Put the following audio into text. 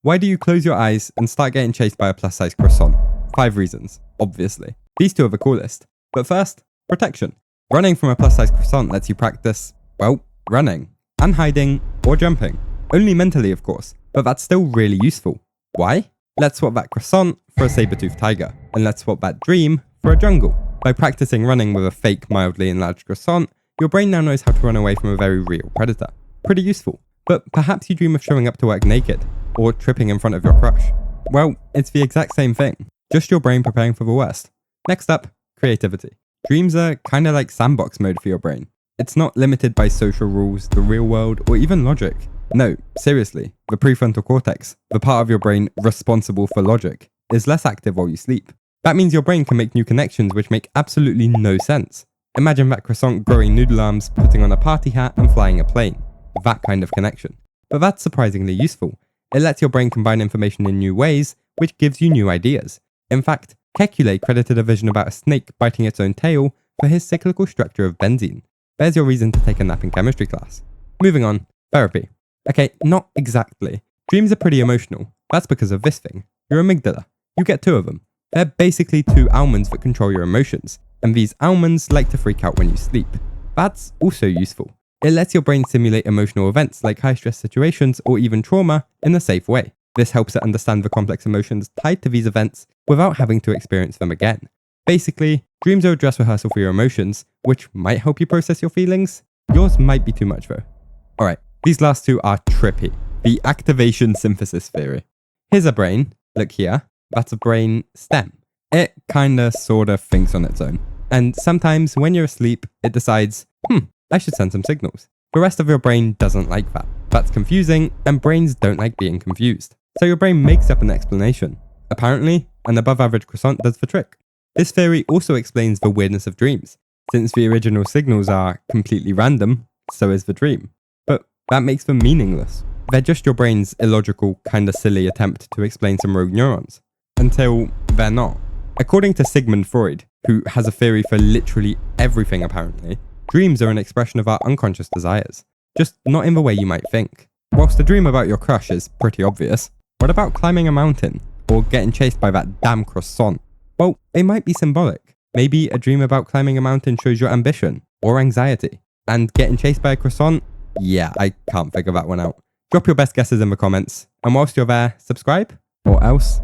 Why do you close your eyes and start getting chased by a plus-size croissant? 5 reasons, obviously. These 2 are the coolest. But first, protection. Running from a plus-size croissant lets you practice, well, running, and hiding, or jumping. Only mentally, of course, but that's still really useful. Why? Let's swap that croissant for a saber-toothed tiger, and let's swap that dream for a jungle. By practicing running with a fake, mildly enlarged croissant, your brain now knows how to run away from a very real predator. Pretty useful. But perhaps you dream of showing up to work naked, or tripping in front of your crush. Well, it's the exact same thing, just your brain preparing for the worst. Next up, creativity. Dreams are kinda like sandbox mode for your brain. It's not limited by social rules, the real world, or even logic. No, seriously, the prefrontal cortex, the part of your brain responsible for logic, is less active while you sleep. That means your brain can make new connections which make absolutely no sense. Imagine that croissant growing noodle arms, putting on a party hat, and flying a plane. That kind of connection. But that's surprisingly useful. It lets your brain combine information in new ways, which gives you new ideas. In fact, Kekulé credited a vision about a snake biting its own tail for his cyclical structure of benzene. There's your reason to take a nap in chemistry class. Moving on, therapy. Okay, not exactly. Dreams are pretty emotional. That's because of this thing, your amygdala. You get 2 of them. They're basically 2 almonds that control your emotions, and these almonds like to freak out when you sleep. That's also useful. It lets your brain simulate emotional events like high-stress situations or even trauma in a safe way. This helps it understand the complex emotions tied to these events without having to experience them again. Basically, dreams are a dress rehearsal for your emotions, which might help you process your feelings. Yours might be too much though. Alright, these last 2 are trippy. The activation synthesis theory. Here's a brain, look here, that's a brain stem. It kinda sorta thinks on its own. And sometimes when you're asleep, it decides, I should send some signals. The rest of your brain doesn't like that. That's confusing, and brains don't like being confused. So your brain makes up an explanation. Apparently, an above average croissant does the trick. This theory also explains the weirdness of dreams. Since the original signals are completely random, so is the dream. But that makes them meaningless. They're just your brain's illogical, kinda silly attempt to explain some rogue neurons. Until they're not. According to Sigmund Freud, who has a theory for literally everything apparently, dreams are an expression of our unconscious desires, just not in the way you might think. Whilst a dream about your crush is pretty obvious, what about climbing a mountain? Or getting chased by that damn croissant? Well, they might be symbolic. Maybe a dream about climbing a mountain shows your ambition, or anxiety. And getting chased by a croissant? Yeah, I can't figure that one out. Drop your best guesses in the comments, and whilst you're there, subscribe, or else